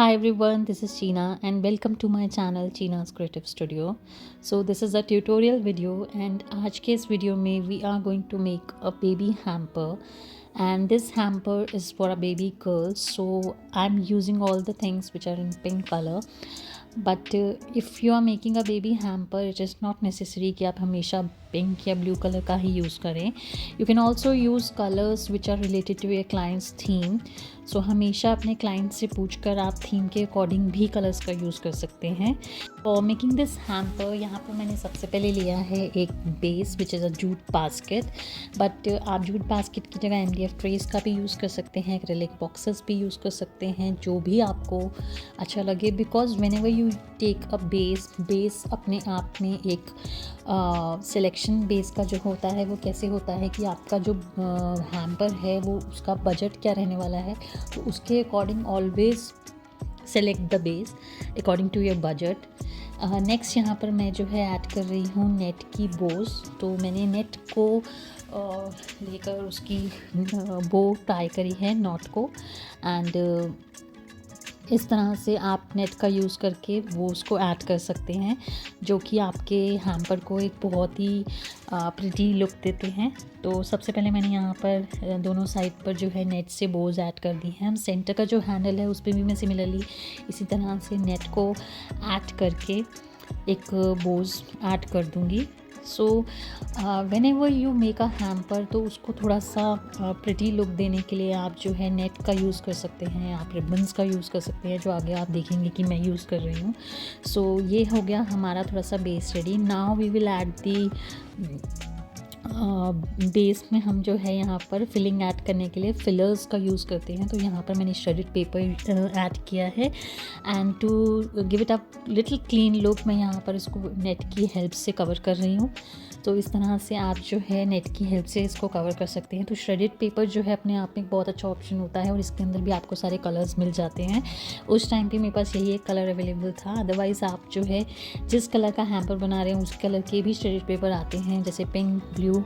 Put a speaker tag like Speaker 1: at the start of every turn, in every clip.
Speaker 1: Hi everyone, this is Cheena and welcome to my channel Cheena's Creative Studio. So this is a tutorial video and आज के इस video में we are going to make a baby hamper and this hamper is for a baby girl. So I'm using all the things which are in pink color. But if you are making a baby hamper it is not necessary कि आप हमेशा pink या blue colour का ही use करें. You can also use colours which are related to your client's theme. So हमेशा अपने client से पूछ कर आप थीम के अकॉर्डिंग भी कलर्स का यूज़ कर सकते हैं. और मेकिंग दिस हैम्पर यहाँ पर मैंने सबसे पहले लिया है एक base which is a jute basket. But आप जूट बास्केट की जगह MDF ट्रेस का भी यूज़ कर सकते हैं, एक्रेलिक बॉक्सेस भी यूज़ कर सकते हैं, जो भी आपको अच्छा लगे. Because whenever you take a base अपने आप में एक सिलेक्शन बेस का जो होता है वो कैसे होता है कि आपका जो हैम्पर है वो उसका बजट क्या रहने वाला है, तो उसके according always select the base according to your budget. Next यहाँ पर मैं जो है ऐड कर रही हूँ नेट की बोज. तो मैंने नेट को लेकर उसकी बो टाई करी है नॉट को. एंड इस तरह से आप नेट का यूज़ करके वो उसको ऐड कर सकते हैं, जो कि आपके हैम्पर को एक बहुत ही प्रिटी लुक देते हैं. तो सबसे पहले मैंने यहाँ पर दोनों साइड पर जो है नेट से बोज ऐड कर दी हैं. सेंटर का जो हैंडल है उस पर भी मैं सिमिलरली इसी तरह से नेट को ऐड करके एक बोज ऐड कर दूँगी. So when ever you make a hamper तो उसको थोड़ा सा प्रिटी लुक देने के लिए आप जो है नेट का यूज़ कर सकते हैं, आप रिबन्स का यूज़ कर सकते हैं, जो आगे आप देखेंगे कि मैं यूज़ कर रही हूँ. सो ये हो गया हमारा थोड़ा सा base ready. Now we will add the base में हम जो है यहाँ पर फिलिंग ऐड करने के लिए फिलर्स का यूज़ करते हैं. तो यहाँ पर मैंने श्रेडेड पेपर ऐड किया है. And to give it a little clean look मैं यहाँ पर इसको नेट की हेल्प से कवर कर रही हूँ. तो इस तरह से आप जो है नेट की हेल्प से इसको कवर कर सकते हैं. तो श्रेडेड पेपर जो है अपने आप में एक बहुत अच्छा ऑप्शन होता है और इसके अंदर भी आपको सारे कलर्स मिल जाते हैं. उस टाइम पे मेरे पास यही एक कलर अवेलेबल था. अदरवाइज़ आप जो है जिस कलर का हैम्पर बना रहे हैं उस कलर के भी श्रेडेड पेपर आते हैं, जैसे पिंक, ब्लू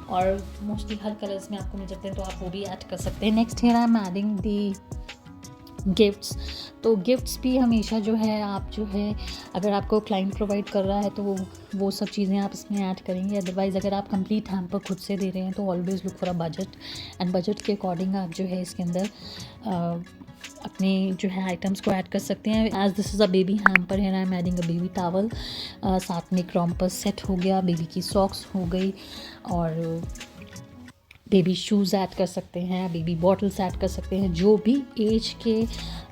Speaker 1: और मोस्टली हर कलर्स में आपको मिल जाते हैं, तो आप वो भी ऐड कर सकते हैं. Next here I am adding the gifts. तो गिफ्ट्स भी हमेशा जो है आप जो है अगर आपको क्लाइंट प्रोवाइड कर रहा है तो वो सब चीज़ें आप इसमें ऐड करेंगे. अदरवाइज़ अगर आप कंप्लीट हैम्पर खुद से दे रहे हैं तो always look for a budget and budget के अकॉर्डिंग आप जो है इसके अंदर अपने जो है आइटम्स को ऐड कर सकते हैं. As this is a baby hamper है, I am adding a baby towel. साथ में क्रॉम्पर्स सेट हो गया, बेबी की सॉक्स हो गई और बेबी शूज़ ऐड कर सकते हैं, बेबी बॉटल्स ऐड कर सकते हैं. जो भी एज के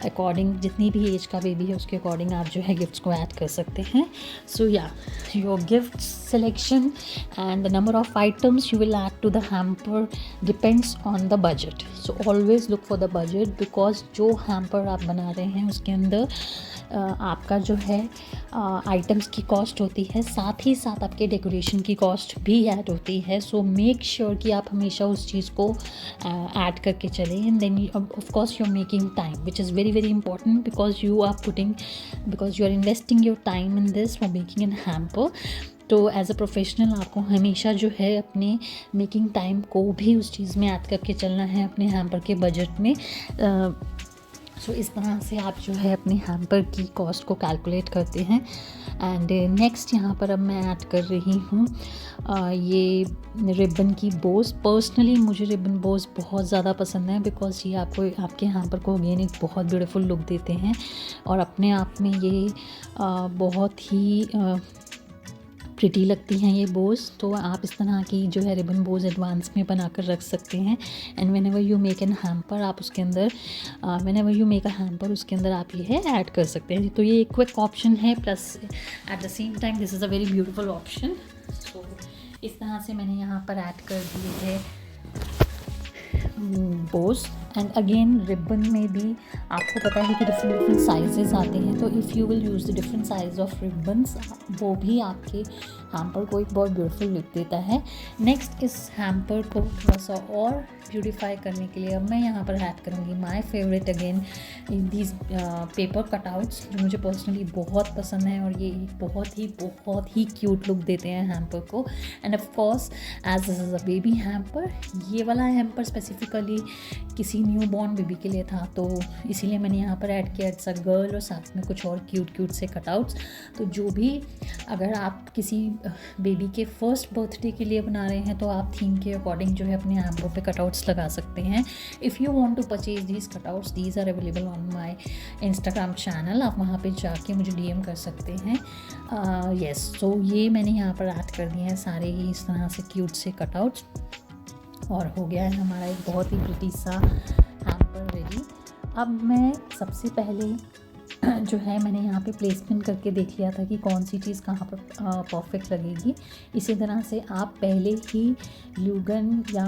Speaker 1: अकॉर्डिंग, जितनी भी एज का बेबी है उसके अकॉर्डिंग आप जो है गिफ्ट्स को ऐड कर सकते हैं. सो या your gift selection and the number of items you will add to the hamper depends on the budget. So always look for the budget, because जो हैम्पर आप बना रहे हैं उसके अंदर आपका जो है आइटम्स की कॉस्ट होती है, साथ ही साथ आपके डेकोरेशन की कॉस्ट भी ऐड होती है. सो मेक श्योर कि आप हमेशा उस चीज़ को ऐड करके चलें. And then of course you are making time which is very very important, because you are investing your time in this for making an hamper. तो एज अ प्रोफेशनल आपको हमेशा जो है अपने मेकिंग टाइम को भी उस चीज़ में ऐड करके चलना है अपने हैम्पर के बजट में. सो इस तरह से आप जो है अपने हैम्पर की कॉस्ट को कैलकुलेट करते हैं. एंड नेक्स्ट यहाँ पर अब मैं ऐड कर रही हूँ ये रिबन की बोस. पर्सनली मुझे रिबन बोस बहुत ज़्यादा पसंद है, बिकॉज ये आपको आपके हैम्पर को अगेन एक बहुत ब्यूटीफुल लुक देते हैं और अपने आप में ये बहुत ही प्रिटी लगती हैं ये बोज. तो आप इस तरह की जो है रिबन बोज एडवांस में बना कर रख सकते हैं. And when ever you make an hamper आप उसके अंदर उसके अंदर आप ये है ऐड कर सकते हैं. तो ये एक क्विक ऑप्शन है, plus at the same time this is a very beautiful option. So इस तरह से मैंने यहाँ पर ऐड कर दिए है बोज. एंड अगेन रिबन में भी आपको पता है कि डिफरेंट साइजेस आते हैं. तो if you will use the different size of ribbons, वो भी आपके हैम्पर को एक बहुत ब्यूटीफुल लुक देता है. नेक्स्ट इस हैम्पर को थोड़ा सा और ब्यूटीफाई करने के लिए अब मैं यहाँ पर ऐड करूँगी my favourite again these paper cutouts, जो मुझे पर्सनली बहुत पसंद है और ये बहुत ही क्यूट लुक देते हैं हैम्पर को. And of course as this is a baby hamper, ये वाला हैम्पर स्पेसिफिकली किसी न्यू बॉर्न बेबी के लिए था, तो इसीलिए मैंने यहाँ पर ऐड किया इट्स अ गर्ल और साथ में कुछ और क्यूट से कटआउट्स। तो जो भी अगर आप किसी बेबी के फर्स्ट बर्थडे के लिए बना रहे हैं तो आप थीम के अकॉर्डिंग जो है अपने हैम्पर पे कटआउट्स लगा सकते हैं। If you want to purchase these cutouts, these are available on my Instagram channel, आप वहाँ पे जाके मुझे डीएम कर सकते हैं। यस, सो ये मैंने यहाँ पर ऐड कर दिए हैं सारे ही इस तरह से क्यूट से कटआउट्स, और हो गया है हमारा एक बहुत ही प्रिटी सा हैम्पर रेडी। अब मैं सबसे पहले जो है मैंने यहाँ पे प्लेसमेंट करके देख लिया था कि कौन सी चीज़ कहाँ पर परफेक्ट लगेगी। इसी तरह से आप पहले ही ग्लू गन या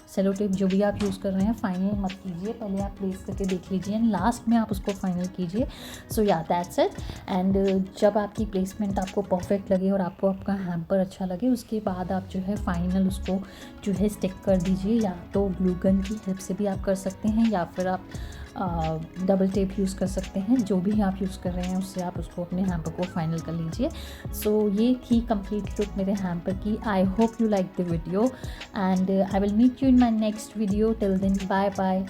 Speaker 1: सेलो टेप जो भी आप यूज़ कर रहे हैं फाइनल मत कीजिए, पहले आप प्लेस करके देख लीजिए एंड लास्ट में आप उसको फाइनल कीजिए। सो या दैट्स इट। एंड जब आपकी प्लेसमेंट आपको परफेक्ट लगे और आपको आपका हैम्पर अच्छा लगे, उसके बाद आप जो है फाइनल उसको जो है स्टिक कर दीजिए, या तो ग्लू गन की हेल्प से भी आप कर सकते हैं या फिर आप डबल टेप यूज़ कर सकते हैं। जो भी आप यूज़ कर रहे हैं उससे आप उसको अपने हैम्पर को फाइनल कर लीजिए। सो ये थी कंप्लीट लुक मेरे हैम्पर की। I hope you like the video and I will meet you in my next video. Till then bye bye.